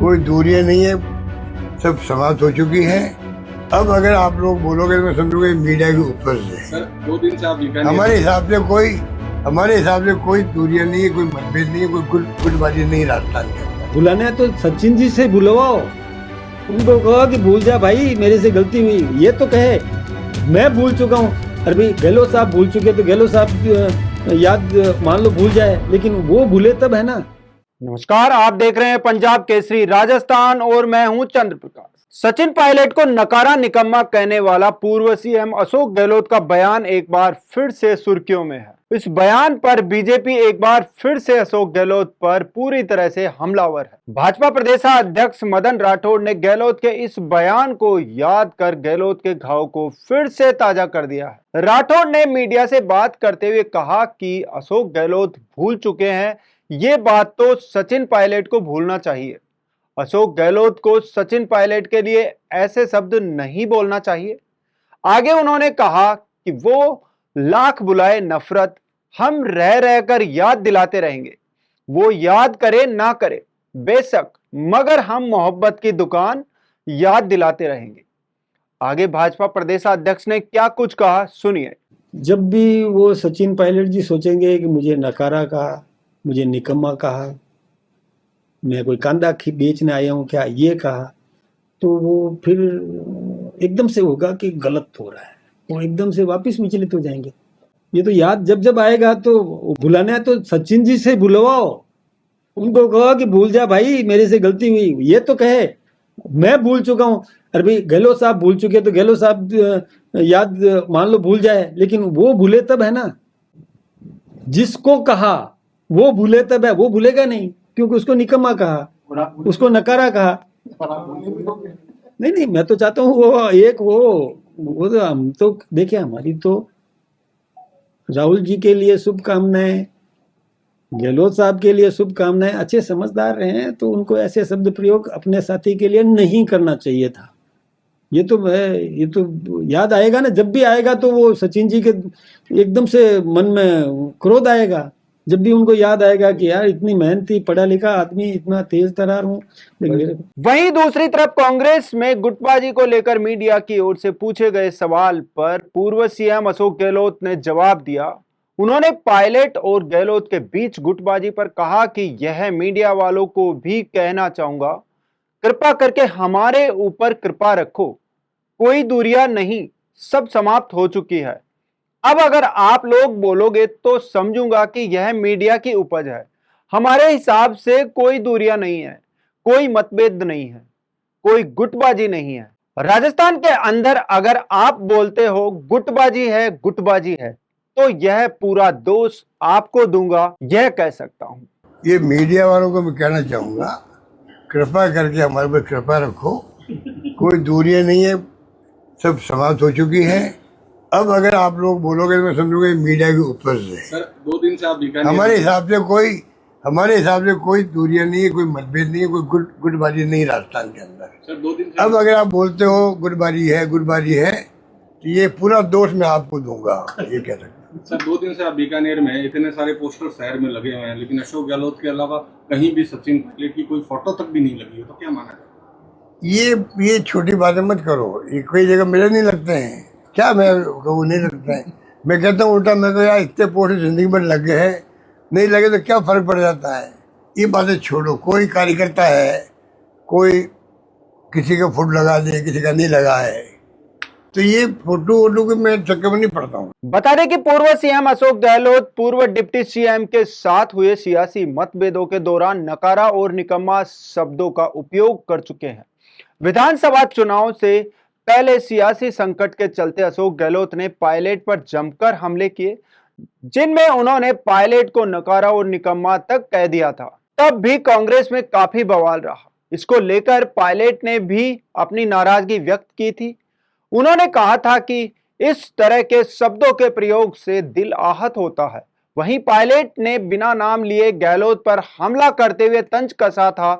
कोई दूरियां नहीं है, सब समाप्त हो चुकी हैं। अब अगर आप लोग बोलोगे तो मैं समझूंगा मीडिया के ऊपर से। सर 2 दिन से आप हमारे हिसाब से कोई दूरियां नहीं है, कोई मतभेद नहीं है, कोई गुटबाजी नहीं राजस्थान के अंदर। बुलाना है तो सचिन जी से बुलवाओ, उनको कहो कि भूल जा भाई, मेरे से गलती हुई, ये तो कहे मैं भूल चुका हूँ। अरे भाई गहलोत साहब भूल चुके तो गहलोत साहब याद मान लो भूल जाए, लेकिन वो भूले तब है ना। नमस्कार, आप देख रहे हैं पंजाब केसरी राजस्थान और मैं हूं चंद्र प्रकाश। सचिन पायलट को नकारा निकम्मा कहने वाला पूर्व सीएम अशोक गहलोत का बयान एक बार फिर से सुर्खियों में है। इस बयान पर बीजेपी एक बार फिर से अशोक गहलोत पर पूरी तरह से हमलावर है। भाजपा प्रदेशाध्यक्ष मदन राठौड़ ने गहलोत के इस बयान को याद कर गहलोत के घाव को फिर से ताजा कर दिया है। राठौड़ ने मीडिया से बात करते हुए कहा कि अशोक गहलोत भूल चुके हैं, ये बात तो सचिन पायलट को भूलना चाहिए। अशोक गहलोत को सचिन पायलट के लिए ऐसे शब्द नहीं बोलना चाहिए। आगे उन्होंने कहा कि वो लाख बुलाए नफरत हम रह रहकर याद दिलाते रहेंगे, वो याद करे ना करे बेशक, मगर हम मोहब्बत की दुकान याद दिलाते रहेंगे। आगे भाजपा प्रदेशाध्यक्ष ने क्या कुछ कहा, सुनिए। जब भी वो सचिन पायलट जी सोचेंगे कि मुझे नकारा कहा, मुझे निकम्मा कहा, मैं कोई कांदा बेचने आया हूँ क्या, ये कहा, तो वो फिर एकदम से होगा कि गलत हो रहा है, वो एकदम से वापस विचलित हो जाएंगे। ये तो याद जब जब आएगा तो बुलाना है तो सचिन जी से बुलवाओ, उनको कहो कि भूल जा भाई, मेरे से गलती हुई, ये तो कहे मैं भूल चुका हूँ। अरे भाई गहलोत साहब भूल चुके तो गहलोत साहब याद मान लो भूल जाए, लेकिन वो भूले तब है ना। जिसको कहा वो भूले तब है, वो भूलेगा नहीं, क्योंकि उसको निकम्मा कहा, उसको नकारा कहा। नहीं, मैं तो चाहता हूँ वो तो हम तो देखिए, हमारी तो राहुल जी के लिए शुभकामनाएं, गहलोत साहब के लिए शुभकामनाएं। अच्छे समझदार रहे हैं तो उनको ऐसे शब्द प्रयोग अपने साथी के लिए नहीं करना चाहिए था। ये तो याद आएगा ना, जब भी आएगा तो वो सचिन जी के एकदम से मन में क्रोध आएगा। जब भी उनको याद आएगा कि यार इतनी मेहनती पढ़ा लिखा आदमी, इतना तेज तर्रार हूँ। वहीं दूसरी तरफ कांग्रेस में गुटबाजी को लेकर मीडिया की ओर से पूछे गए सवाल पर पूर्व सीएम अशोक गहलोत ने जवाब दिया। उन्होंने पायलट और गहलोत के बीच गुटबाजी पर कहा कि यह मीडिया वालों को भी कहना चाहूंगा, कृपा करके हमारे ऊपर कृपा रखो, कोई दूरियां नहीं, सब समाप्त हो चुकी है। अब अगर आप लोग बोलोगे तो समझूंगा कि यह मीडिया की उपज है। हमारे हिसाब से कोई दूरियां नहीं है, कोई मतभेद नहीं है, कोई गुटबाजी नहीं है। राजस्थान के अंदर अगर आप बोलते हो गुटबाजी है तो यह पूरा दोष आपको दूंगा, यह कह सकता हूं। ये मीडिया वालों को मैं कहना चाहूंगा, कृपा करके हमारे पर कृपा रखो, कोई दूरियां नहीं है, सब समाप्त हो चुकी हैं। अब अगर आप लोग बोलोगे तो मैं समझूंगा मीडिया के ऊपर से। सर 2 दिन से आप हमारे हिसाब से कोई दूरियां नहीं है, कोई मतभेद नहीं है, कोई गुटबाजी नहीं राजस्थान के अंदर। सर 2 दिन से अब अगर आप बोलते हो गुटबाजी है तो ये पूरा दोष मैं आपको दूंगा, ये कह सकते हैं। सर 2 दिन से आप बीकानेर में इतने सारे पोस्टर शहर में लगे हुए हैं, लेकिन अशोक गहलोत के अलावा कहीं भी सचिन पायलट की कोई फोटो तक भी नहीं लगी हो, तो क्या माना है? ये छोटी बातें मत करो, ये कोई जगह मेरे नहीं लगते हैं क्या, मैं कहूँ नहीं लगता है। मैं कहता हूँ उल्टा, मैं तो यार इतने पोस्टर जिंदगी भर लग गए हैं, नहीं लगे तो क्या फर्क पड़ जाता है। ये बातें छोड़ो, कोई कार्यकर्ता है, कोई किसी का फोटो लगा दे, किसी का नहीं लगा है, तो ये फोटो वोटो के मैं चक्कर में नहीं पड़ता हूँ। बता दें कि पूर्व सीएम अशोक गहलोत पूर्व डिप्टी सीएम के साथ हुए सियासी मतभेदों के दौरान नकारा और निकम्मा शब्दों का उपयोग कर चुके हैं। विधानसभा चुनाव से पहले सियासी संकट के चलते अशोक गहलोत ने पायलट पर जमकर हमले किए, जिनमें उन्होंने पायलट को नकारा और निकम्मा तक कह दिया था। तब भी कांग्रेस में काफी बवाल रहा। इसको लेकर पायलट ने भी अपनी नाराजगी व्यक्त की थी। उन्होंने कहा था कि इस तरह के शब्दों के प्रयोग से दिल आहत होता है। वहीं पायलट ने बिना नाम लिए गहलोत पर हमला करते हुए तंज कसा था।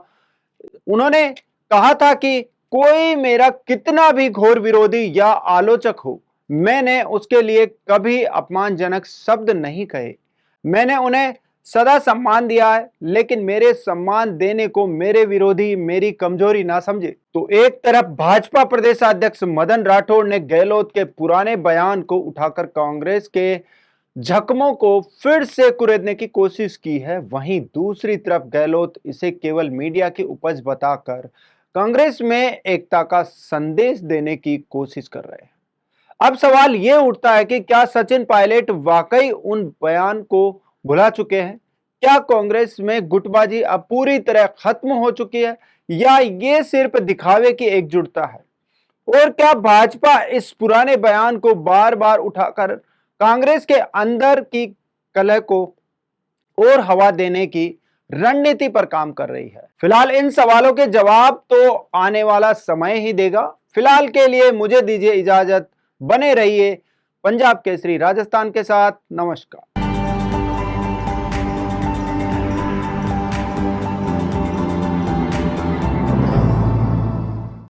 उन्होंने कहा था कि कोई मेरा कितना भी घोर विरोधी या आलोचक हो, मैंने उसके लिए कभी अपमानजनक शब्द नहीं कहे। मैंने उन्हें सदा सम्मान दिया है, लेकिन मेरे सम्मान देने को मेरे विरोधी मेरी कमजोरी ना समझे। तो एक तरफ भाजपा प्रदेशाध्यक्ष मदन राठौड़ ने गहलोत के पुराने बयान को उठाकर कांग्रेस के जख्मों को फिर से कुरेदने की कोशिश की है, वहीं दूसरी तरफ गहलोत इसे केवल मीडिया की उपज बताकर कांग्रेस में एकता का संदेश देने की कोशिश कर रहे हैं। अब सवाल यह उठता है कि क्या सचिन पायलट वाकई उन बयान को भुला चुके हैं? क्या कांग्रेस में गुटबाजी अब पूरी तरह खत्म हो चुकी है, या ये सिर्फ दिखावे की एकजुटता है? और क्या भाजपा इस पुराने बयान को बार बार उठाकर कांग्रेस के अंदर की कलह को और हवा देने की रणनीति पर काम कर रही है? फिलहाल इन सवालों के जवाब तो आने वाला समय ही देगा। फिलहाल के लिए मुझे दीजिए इजाजत। बने रहिए पंजाब केसरी राजस्थान के साथ। नमस्कार।